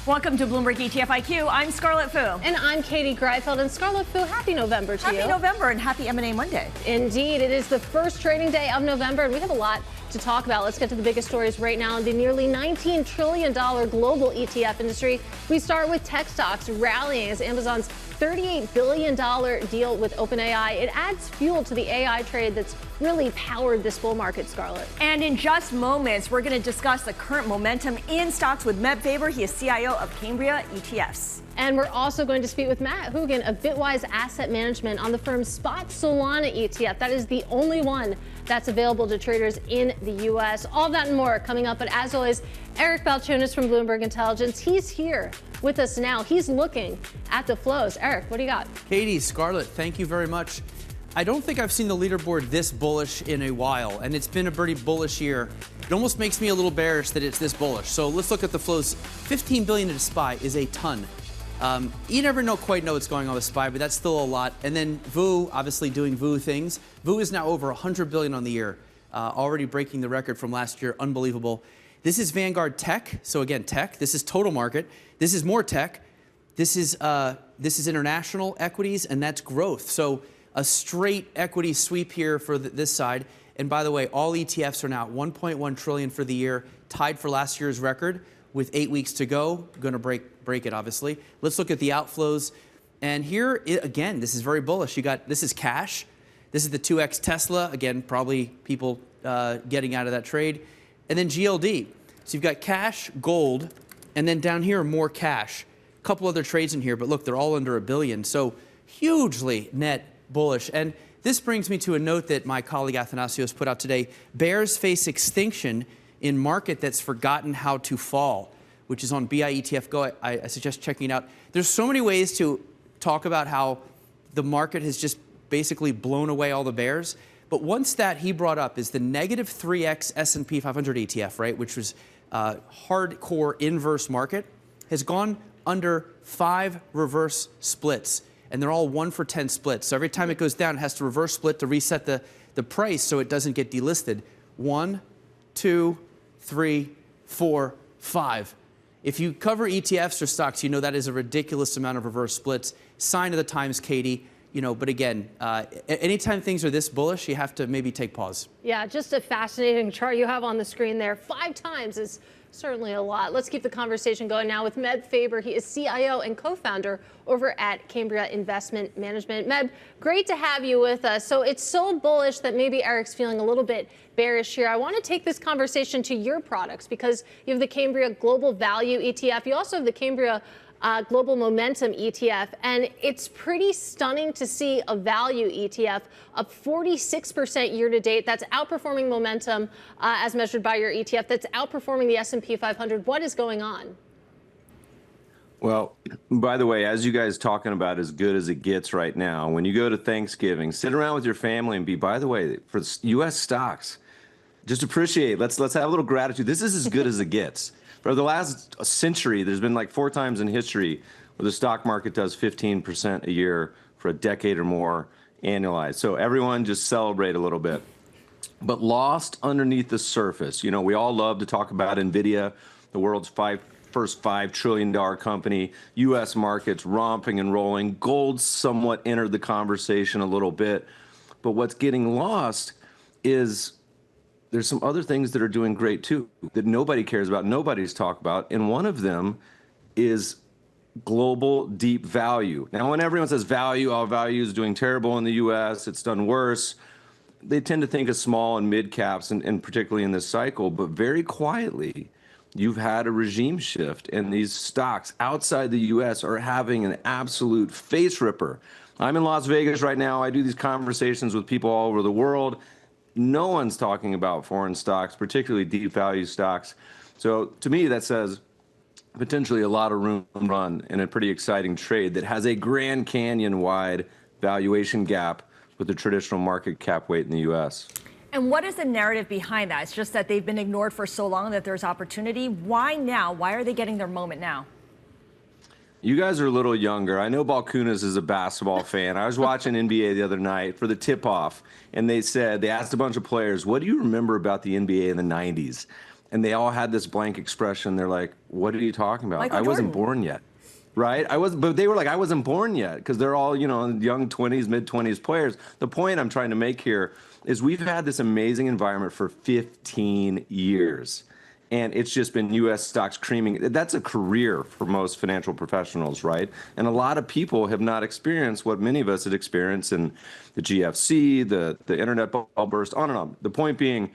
Welcome to Bloomberg ETF IQ. I'm Scarlett Fu. And I'm Katie Greifeld. And Scarlett Fu, happy November to you. Happy November and happy M&A Monday. Indeed. It is the first trading day of November, and we have a lot to talk about. Let's get to the biggest stories right now in the nearly $19 trillion global ETF industry. We start with tech stocks rallying as Amazon's $38 billion deal with OpenAI. It adds fuel to the AI trade that's really powered this bull market, Scarlett. And in just moments, we're going to discuss the current momentum in stocks with Faber. He is CIO of Cambria ETFs. And we're also going to speak with Matt Hougan of Bitwise Asset Management on the firm's Spot Solana ETF. That is the only one that's available to traders in the U.S. All that and more coming up. But as always, Eric Balchunas from Bloomberg Intelligence. He's here with us now. He's looking at the flows. Eric, what do you got? Katie, Scarlett, thank you very much. I don't think I've seen the leaderboard this bullish in a while, and it's been a pretty bullish year. It almost makes me a little bearish that it's this bullish. So let's look at the flows. 15 billion in SPY is a ton. You never quite know what's going on with SPY, but that's still a lot. And then VU, obviously doing VU things. VU is now over 100 billion on the year, already breaking the record from last year. Unbelievable. This is Vanguard Tech. So again, tech. This is total market. This is more tech. This is international equities, and that's growth. So a straight equity sweep here for this side. And by the way, all ETFs are now at 1.1 trillion for the year, tied for last year's record with 8 weeks to go. Going to break it, obviously. Let's look at the outflows. And here, again, this is very bullish. This is cash. This is the 2X Tesla. Again, probably people getting out of that trade. And then GLD. So you've got cash, gold, and then down here, more cash. A couple other trades in here, but look, they're all under $1 billion. So hugely net bullish. And this brings me to a note that my colleague Athanasios put out today. Bears face extinction in market that's forgotten how to fall, which is on BI ETF Go. I suggest checking it out. There's so many ways to talk about how the market has just basically blown away all the bears. But one stat he brought up is the negative 3X S&P 500 ETF, right, which was hardcore inverse market, has gone under 5 reverse splits. And they're all 1 for 10 splits. So every time it goes down, it has to reverse split to reset the price so it doesn't get delisted. 1, 2, 3, 4, 5. If you cover ETFs or stocks, you know that is a ridiculous amount of reverse splits. Sign of the times, Katie. But again, anytime things are this bullish, you have to maybe take pause. Yeah, just a fascinating chart you have on the screen there. 5 times is certainly a lot. Let's keep the conversation going now with Faber. He is CIO and co-founder over at Cambria Investment Management. Great to have you with us. So it's so bullish that maybe Eric's feeling a little bit bearish here. I want to take this conversation to your products because you have the Cambria Global Value ETF. You also have the Cambria Global Momentum ETF, and it's pretty stunning to see a value ETF up 46% year to date. That's outperforming momentum as measured by your ETF. That's outperforming the S&P 500. What is going on? Well, by the way, as you guys talking about as good as it gets right now, when you go to Thanksgiving, sit around with your family and by the way, for U.S. stocks, just appreciate, let's have a little gratitude. This is as good as it gets. For the last century, there's been like 4 times in history where the stock market does 15% a year for a decade or more annualized. So everyone just celebrate a little bit. But lost underneath the surface, we all love to talk about NVIDIA, the world's first $5 trillion company, U.S. markets romping and rolling. Gold somewhat entered the conversation a little bit. But what's getting lost is there's some other things that are doing great too that nobody cares about, nobody's talked about, and one of them is global deep value. Now, when everyone says value, value is doing terrible in the U.S., it's done worse, they tend to think of small and mid caps, and particularly in this cycle, but very quietly, you've had a regime shift, and these stocks outside the U.S. are having an absolute face ripper. I'm in Las Vegas right now. I do these conversations with people all over the world. No one's talking about foreign stocks, particularly deep value stocks. So to me, that says potentially a lot of room to run in a pretty exciting trade that has a Grand Canyon-wide valuation gap with the traditional market cap weight in the U.S. And what is the narrative behind that? It's just that they've been ignored for so long that there's opportunity. Why now? Why are they getting their moment now? You guys are a little younger. I know Balchunas is a basketball fan. I was watching NBA the other night for the tip-off, and they asked a bunch of players, what do you remember about the NBA in the 90s? and they all had this blank expression. They're like, "What are you talking about? Michael I wasn't Jordan. born yet." Right? But they were like, I wasn't born yet, because they're all, young 20s, mid 20s players. The point I'm trying to make here is we've had this amazing environment for 15 years. And it's just been U.S. stocks creaming. That's a career for most financial professionals, right? And a lot of people have not experienced what many of us had experienced in the GFC, the internet bubble burst, on and on. The point being,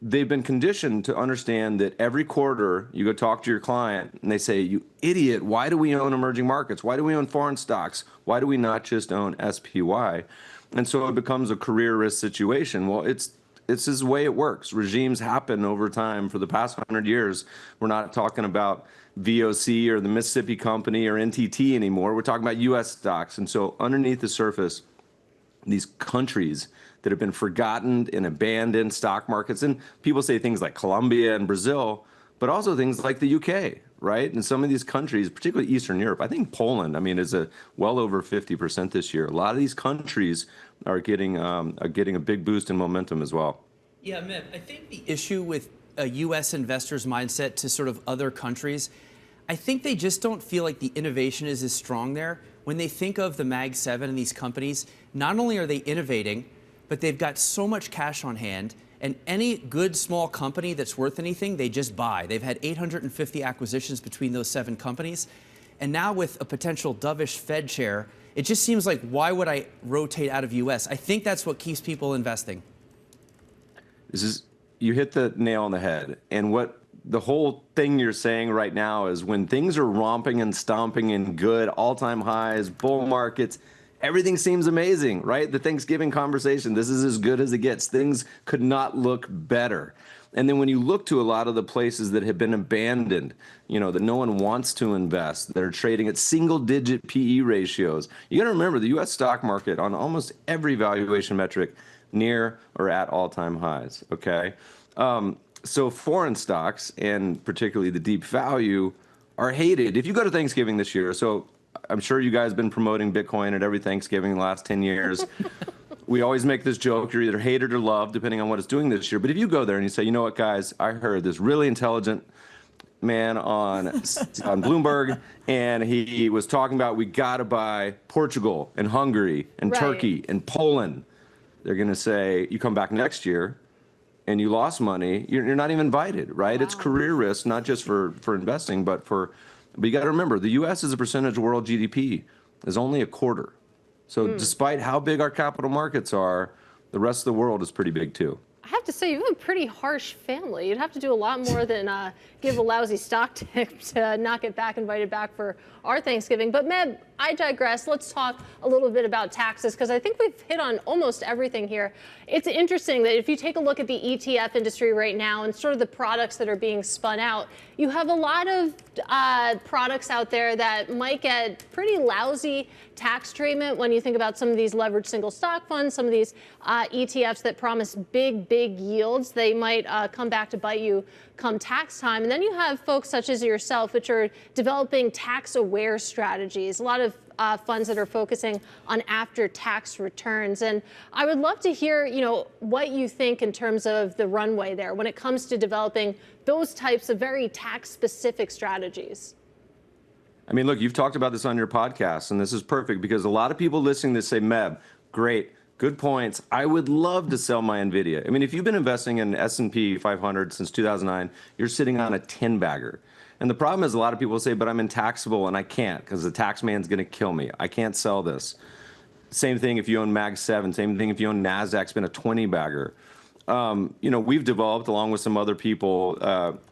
they've been conditioned to understand that every quarter you go talk to your client and they say, "You idiot, why do we own emerging markets? Why do we own foreign stocks? Why do we not just own SPY?" And so it becomes a career risk situation. Well, it's this way it works. Regimes happen over time. For the past 100 years, we're not talking about VOC or the Mississippi Company or NTT anymore. We're talking about U.S. stocks. And so underneath the surface, these countries that have been forgotten and abandoned stock markets, and people say things like Colombia and Brazil, but also things like the UK, right? And some of these countries, particularly Eastern Europe, I think Poland, is well over 50% this year. A lot of these countries are getting a big boost in momentum as well. Yeah, Meb, I think the issue with a U.S. investor's mindset to sort of other countries, I think they just don't feel like the innovation is as strong there. When they think of the Mag 7 and these companies, not only are they innovating, but they've got so much cash on hand, and any good small company that's worth anything, they just buy. They've had 850 acquisitions between those 7 companies. And now with a potential dovish Fed chair, it just seems like, why would I rotate out of U.S.? I think that's what keeps people investing. You hit the nail on the head. And what the whole thing you're saying right now is, when things are romping and stomping and good, all-time highs, bull markets, everything seems amazing, right? The Thanksgiving conversation, this is as good as it gets. Things could not look better. And then when you look to a lot of the places that have been abandoned, that no one wants to invest, that are trading at single-digit PE ratios, you got to remember the U.S. stock market on almost every valuation metric near or at all-time highs, okay? So foreign stocks, and particularly the deep value, are hated. If you go to Thanksgiving this year, so I'm sure you guys have been promoting Bitcoin at every Thanksgiving the last 10 years. We always make this joke, you're either hated or loved, depending on what it's doing this year. But if you go there and you say, "You know what, guys, I heard this really intelligent man on Bloomberg, and he was talking about we got to buy Portugal and Hungary and Turkey and Poland," they're going to say, "You come back next year and you lost money, you're not even invited," right? Wow. It's career risk, not just for investing, but you got to remember, the U.S. as a percentage of world GDP is only a quarter. So despite how big our capital markets are, the rest of the world is pretty big too. I have to say, you have a pretty harsh family. You'd have to do a lot more than give a lousy stock tip to not get invited back for our Thanksgiving. But Meb, I digress. Let's talk a little bit about taxes, because I think we've hit on almost everything here. It's interesting that if you take a look at the ETF industry right now and sort of the products that are being spun out, you have a lot of products out there that might get pretty lousy tax treatment when you think about some of these leveraged single stock funds, some of these ETFs that promise big yields. They might come back to bite you come tax time. And then you have folks such as yourself, which are developing tax-aware strategies, a lot of funds that are focusing on after-tax returns. And I would love to hear, what you think in terms of the runway there when it comes to developing those types of very tax-specific strategies. Look, you've talked about this on your podcast, and this is perfect because a lot of people listening to this say, "Meb, great, good points. I would love to sell my NVIDIA." If you've been investing in S&P 500 since 2009, you're sitting on a 10-bagger. And the problem is, a lot of people say, "But I'm intaxable and I can't because the tax man's going to kill me. I can't sell this." Same thing if you own Mag 7. Same thing if you own NASDAQ's been a 20-bagger. We've developed, along with some other people,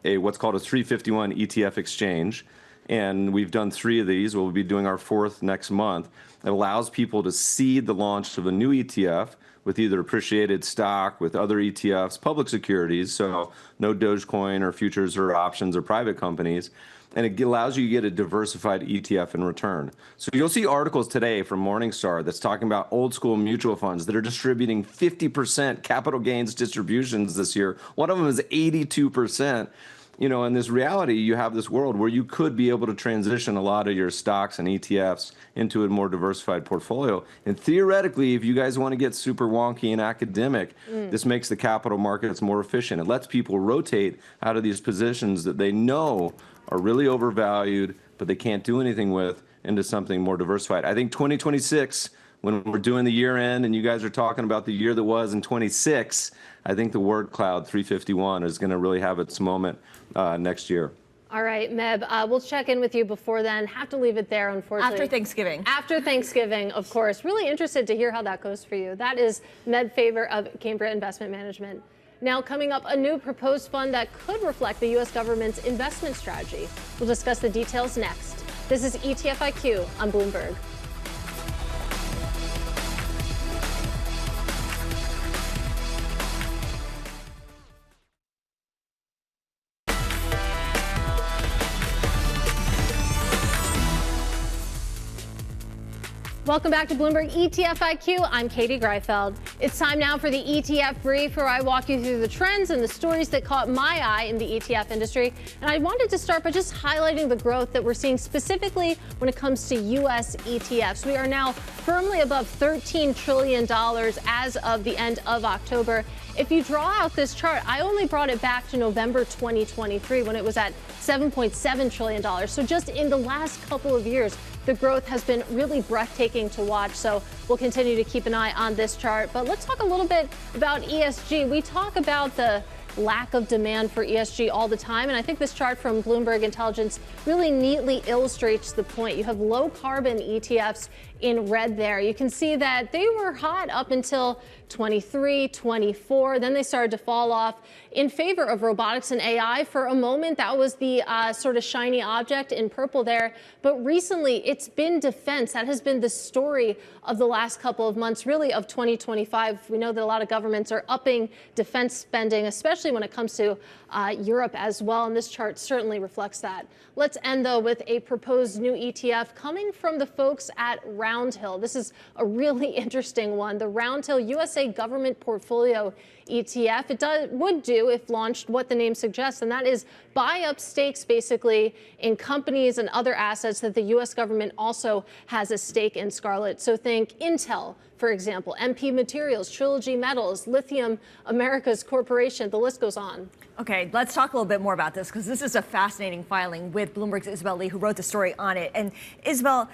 what's called a 351 ETF exchange. And we've done 3 of these. We'll be doing our 4th next month. It allows people to seed the launch of a new ETF with either appreciated stock, with other ETFs, public securities, so no Dogecoin or futures or options or private companies. And it allows you to get a diversified ETF in return. So you'll see articles today from Morningstar that's talking about old school mutual funds that are distributing 50% capital gains distributions this year. One of them is 82%. in this reality, you have this world where you could be able to transition a lot of your stocks and ETFs into a more diversified portfolio. And theoretically, if you guys want to get super wonky and academic, this makes the capital markets more efficient. It lets people rotate out of these positions that they know are really overvalued, but they can't do anything with, into something more diversified. I think 2026, when we're doing the year end and you guys are talking about the year that was in 26, I think the word cloud 351 is going to really have its moment next year. All right, Meb, we'll check in with you before then. Have to leave it there, unfortunately. After Thanksgiving. After Thanksgiving, of course. Really interested to hear how that goes for you. That is Meb Faber of Cambria Investment Management. Now, coming up, a new proposed fund that could reflect the U.S. government's investment strategy. We'll discuss the details next. This is ETF IQ on Bloomberg. Welcome back to Bloomberg ETF IQ. I'm Katie Greifeld. It's time now for the ETF Brief, where I walk you through the trends and the stories that caught my eye in the ETF industry. And I wanted to start by just highlighting the growth that we're seeing specifically when it comes to U.S. ETFs. We are now firmly above $13 trillion as of the end of October. If you draw out this chart, I only brought it back to November 2023 when it was at $7.7 trillion. So just in the last couple of years, the growth has been really breathtaking to watch. So we'll continue to keep an eye on this chart. But let's talk a little bit about ESG. We talk about the lack of demand for ESG all the time. And I think this chart from Bloomberg Intelligence really neatly illustrates the point. You have low carbon ETFs in red there. You can see that they were hot up until 23, 24. Then they started to fall off in favor of robotics and AI. For a moment, that was the sort of shiny object in purple there. But recently, it's been defense. That has been the story of the last couple of months, really of 2025. We know that a lot of governments are upping defense spending, especially when it comes to Europe as well. And this chart certainly reflects that. Let's end, though, with a proposed new ETF coming from the folks at Roundhill. This is a really interesting one. The Roundhill USA Government Portfolio ETF. It would do, if launched, what the name suggests, and that is buy up stakes basically in companies and other assets that the U.S. government also has a stake in, Scarlett. So think Intel, for example, MP Materials, Trilogy Metals, Lithium Americas Corporation. The list goes on. Okay, let's talk a little bit more about this, because this is a fascinating filing with Bloomberg's Isabelle Lee, who wrote the story on it. And Isabelle,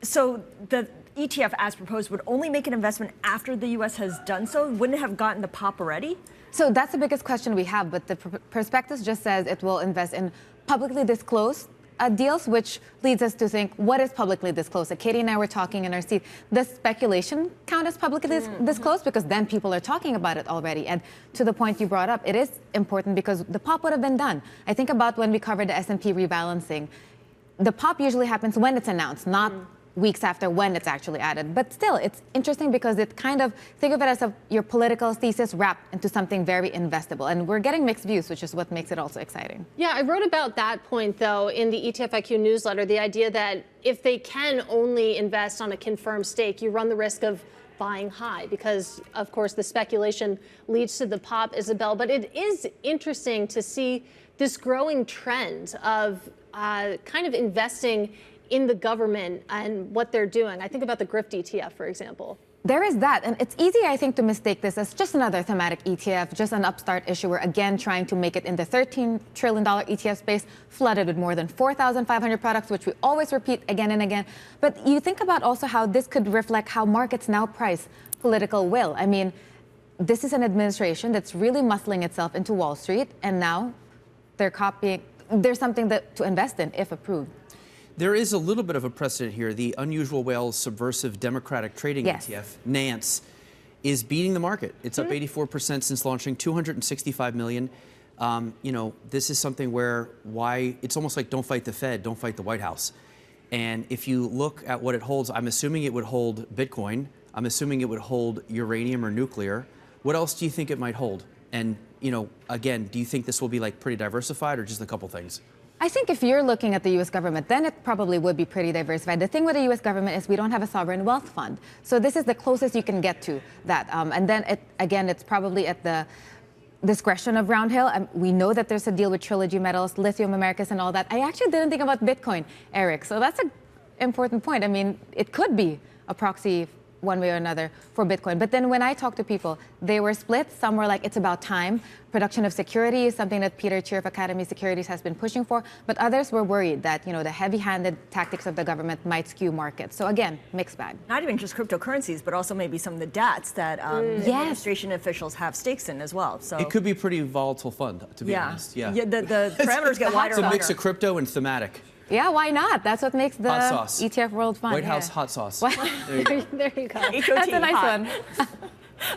so the ETF as proposed would only make an investment after the U.S. has done so? Wouldn't it have gotten the pop already? So that's the biggest question we have, but the prospectus just says it will invest in publicly disclosed deals, which leads us to think, what is publicly disclosed? Katie and I were talking in our seat. Does speculation count as publicly disclosed? Because then people are talking about it already. And to the point you brought up, it is important because the pop would have been done. I think about when we covered the S&P rebalancing. The pop usually happens when it's announced, not weeks after when it's actually added. But still, it's interesting because it kind of, think of it as your political thesis wrapped into something very investable. And we're getting mixed views, which is what makes it also exciting. Yeah, I wrote about that point, though, in the ETF IQ newsletter, the idea that if they can only invest on a confirmed stake, you run the risk of buying high because, of course, the speculation leads to the pop, Isabelle. But it is interesting to see this growing trend of kind of investing in the government and what they're doing. I think about the Grift ETF, for example. There is that, and it's easy, I think, to mistake this as just another thematic ETF, just an upstart issuer, again, trying to make it in the $13 trillion ETF space, flooded with more than 4,500 products, which we always repeat again and again. But you think about also how this could reflect how markets now price political will. I mean, this is an administration that's really muscling itself into Wall Street, and now they're copying. There's something to invest in, if approved. There is a little bit of a precedent here. The Unusual Whale Subversive Democratic Trading ETF, NANCE, is beating the market. It's up 84% since launching, 265 million. This is something where it's almost like don't fight the Fed, don't fight the White House. And if you look at what it holds, I'm assuming it would hold Bitcoin. I'm assuming it would hold uranium or nuclear. What else do you think it might hold? And, again, do you think this will be like pretty diversified or just a couple things? I think if you're looking at the U.S. government, then it probably would be pretty diversified. The thing with the U.S. government is we don't have a sovereign wealth fund. So this is the closest you can get to that. And then, it's probably at the discretion of Roundhill. We know that there's a deal with Trilogy Metals, Lithium Americas, and all that. I actually didn't think about Bitcoin, Eric. So that's an important point. I mean, it could be a proxy one way or another for Bitcoin. But then when I talk to people, they were split. Some were like, it's about time. Production of security is something that Peter Cheer of Academy Securities has been pushing for. But others were worried that, the heavy-handed tactics of the government might skew markets. So again, mixed bag. Not even just cryptocurrencies, but also maybe some of the DATs that administration officials have stakes in as well. So it could be a pretty volatile fund, to be honest. Yeah. The parameters get wider. It's a mix of crypto and thematic. Yeah, why not? That's what makes the hot sauce. ETF world fun. White House hot sauce. There you go. That's a nice one.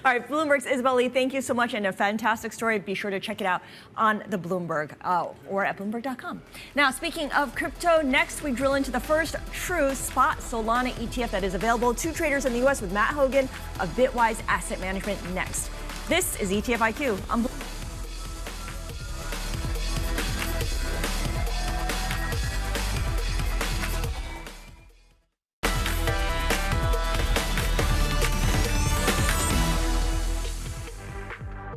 All right, Bloomberg's Isabelle Lee, thank you so much, and a fantastic story. Be sure to check it out on the Bloomberg or at Bloomberg.com. Now, speaking of crypto, next we drill into the first true spot Solana ETF that is available to traders in the U.S. with Matt Hougan of Bitwise Asset Management next. This is ETF IQ on Bloomberg.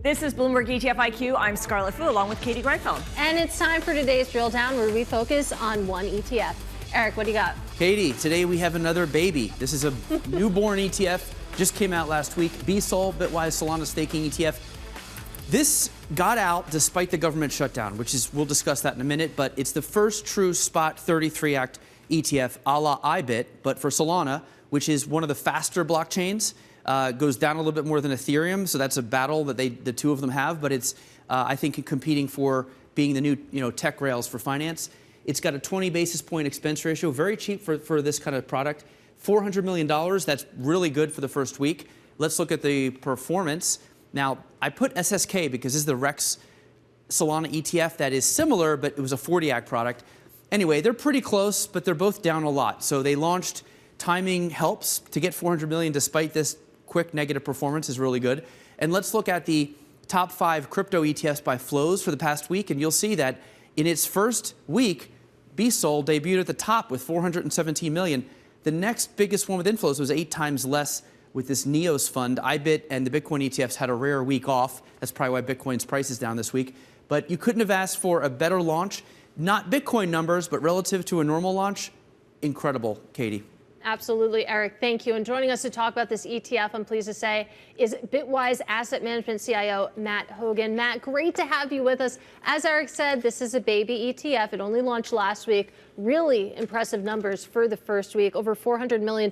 This is Bloomberg ETF IQ. I'm Scarlett Fu, along with Katie Greifeld. And it's time for today's drill down, where we focus on one ETF. Eric, what do you got? Katie, today we have another baby. This is a newborn ETF. Just came out last week. BSOL, Bitwise Solana Staking ETF. This got out despite the government shutdown, we'll discuss that in a minute, but it's the first true spot 33 Act ETF a la IBIT, but for Solana, which is one of the faster blockchains. Goes down a little bit more than Ethereum, so that's a battle that the two of them have. But it's, I think, competing for being the new, tech rails for finance. It's got a 20 basis point expense ratio, very cheap for this kind of product. $400 million. That's really good for the first week. Let's look at the performance. Now, I put SSK because this is the Rex Solana ETF that is similar, but it was a 40 Act product. Anyway, they're pretty close, but they're both down a lot. So they launched. Timing helps to get 400 million despite this quick negative performance is really good. And let's look at the top 5 crypto ETFs by flows for the past week, and you'll see that in its first week, BSOL debuted at the top with 417 million. The next biggest one with inflows was 8 times less with this NEOS fund. IBIT and the Bitcoin ETFs had a rare week off. That's probably why Bitcoin's price is down this week. But you couldn't have asked for a better launch. Not Bitcoin numbers, but relative to a normal launch, incredible, Katie. Absolutely, Eric. Thank you. And joining us to talk about this ETF, I'm pleased to say, is Bitwise Asset Management CIO Matt Hougan. Matt, great to have you with us. As Eric said, this is a baby ETF. It only launched last week. Really impressive numbers for the first week, over $400 million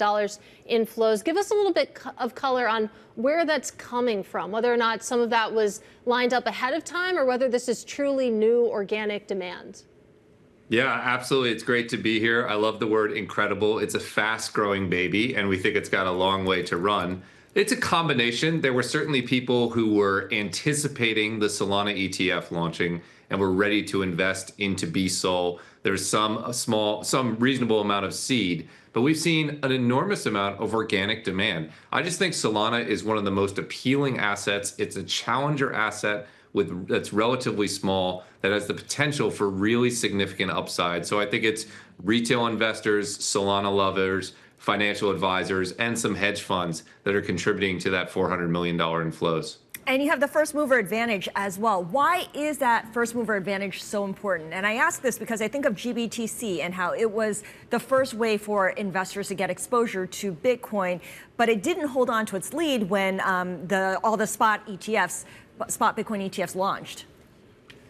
in flows. Give us a little bit of color on where that's coming from, whether or not some of that was lined up ahead of time or whether this is truly new organic demand. Yeah, absolutely. It's great to be here. I love the word incredible. It's a fast growing baby, and we think it's got a long way to run. It's a combination. There were certainly people who were anticipating the Solana ETF launching and were ready to invest into BSOL. There's some reasonable amount of seed, but we've seen an enormous amount of organic demand. I just think Solana is one of the most appealing assets. It's a challenger asset that's relatively small, that has the potential for really significant upside. So I think it's retail investors, Solana lovers, financial advisors, and some hedge funds that are contributing to that $400 million in flows. And you have the first mover advantage as well. Why is that first mover advantage so important? And I ask this because I think of GBTC and how it was the first way for investors to get exposure to Bitcoin, but it didn't hold on to its lead when all the spot Bitcoin ETFs launched.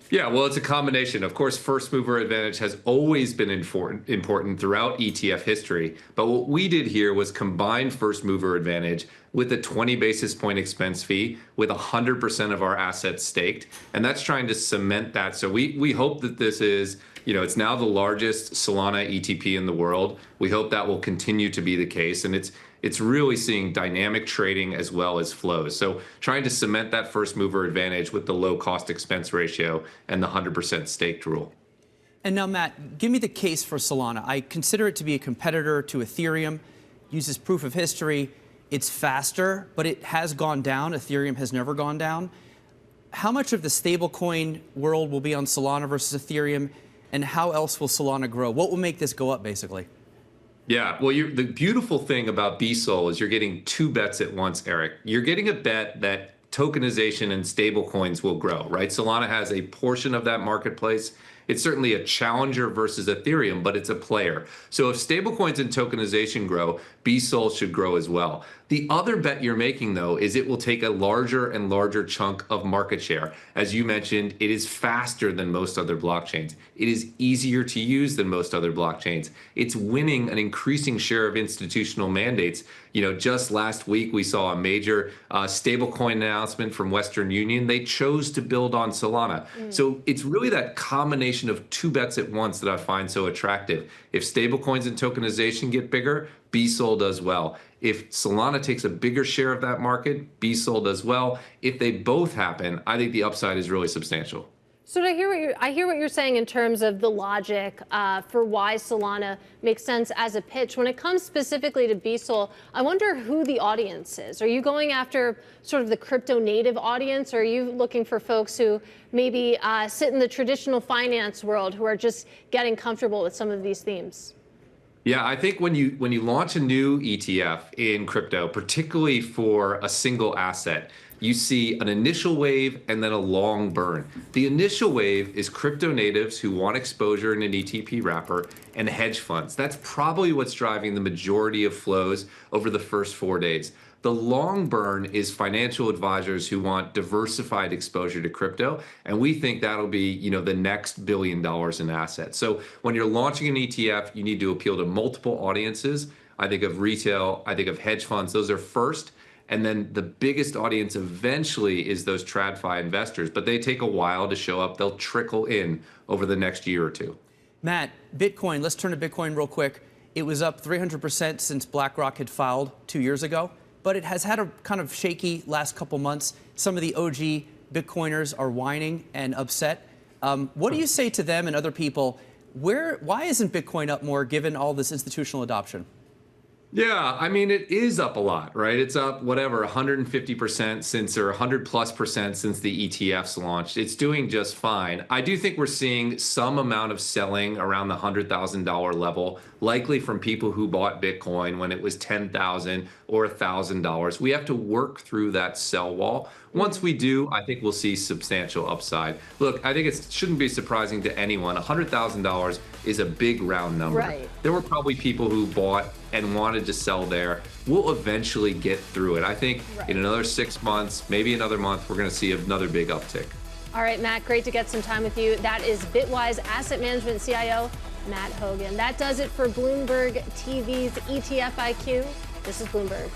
Yeah, well, it's a combination. Of course, first mover advantage has always been important throughout ETF history. But what we did here was combine first mover advantage with a 20 basis point expense fee with 100% of our assets staked. And that's trying to cement that. So we hope that this is, it's now the largest Solana ETP in the world. We hope that will continue to be the case. And it's really seeing dynamic trading as well as flows. So trying to cement that first mover advantage with the low cost expense ratio and the 100% staked rule. And now, Matt, give me the case for Solana. I consider it to be a competitor to Ethereum, uses proof of history. It's faster, but it has gone down. Ethereum has never gone down. How much of the stablecoin world will be on Solana versus Ethereum, and how else will Solana grow? What will make this go up, basically? Yeah, well, the beautiful thing about BSOL is you're getting 2 bets at once, Eric. You're getting a bet that tokenization and stablecoins will grow, right? Solana has a portion of that marketplace. It's certainly a challenger versus Ethereum, but it's a player. So if stablecoins and tokenization grow, BSOL should grow as well. The other bet you're making, though, is it will take a larger and larger chunk of market share. As you mentioned, it is faster than most other blockchains. It is easier to use than most other blockchains. It's winning an increasing share of institutional mandates. You know, just last week, we saw a major stablecoin announcement from Western Union. They chose to build on Solana. So it's really that combination of two bets at once that I find so attractive. If stablecoins and tokenization get bigger, BSOL does well. If Solana takes a bigger share of that market, BSOL does well. If they both happen, I think the upside is really substantial. So I hear what you're saying in terms of the logic for why Solana makes sense as a pitch. When it comes specifically to BSOL, I wonder who the audience is. Are you going after sort of the crypto native audience, or are you looking for folks who maybe sit in the traditional finance world who are just getting comfortable with some of these themes? Yeah, I think when you launch a new ETF in crypto, particularly for a single asset, you see an initial wave and then a long burn. The initial wave is crypto natives who want exposure in an ETP wrapper and hedge funds. That's probably what's driving the majority of flows over the first 4 days. The long burn is financial advisors who want diversified exposure to crypto, and we think that'll be, you know, the next $1 billion in assets. So when you're launching an ETF, you need to appeal to multiple audiences. I think of retail, I think of hedge funds. Those are first. And then the biggest audience eventually is those TradFi investors, but they take a while to show up. They'll trickle in over the next year or two. Matt, Bitcoin, let's turn to Bitcoin real quick. It was up 300% since BlackRock had filed 2 years ago, but it has had a kind of shaky last couple months. Some of the OG Bitcoiners are whining and upset. What do you say to them and other people? Why isn't Bitcoin up more given all this institutional adoption? Yeah, I mean, it is up a lot, right? It's up, whatever, 150% since, or 100+% since the ETFs launched. It's doing just fine. I do think we're seeing some amount of selling around the $100,000 level, likely from people who bought Bitcoin when it was $10,000 or $1,000. We have to work through that sell wall. Once we do, I think we'll see substantial upside. Look, I think it shouldn't be surprising to anyone. $100,000 is a big round number. Right. There were probably people who bought and wanted to sell there. We'll eventually get through it. I think in another 6 months, maybe another month, we're going to see another big uptick. All right, Matt, great to get some time with you. That is Bitwise Asset Management CIO, Matt Hougan. That does it for Bloomberg TV's ETF IQ. This is Bloomberg.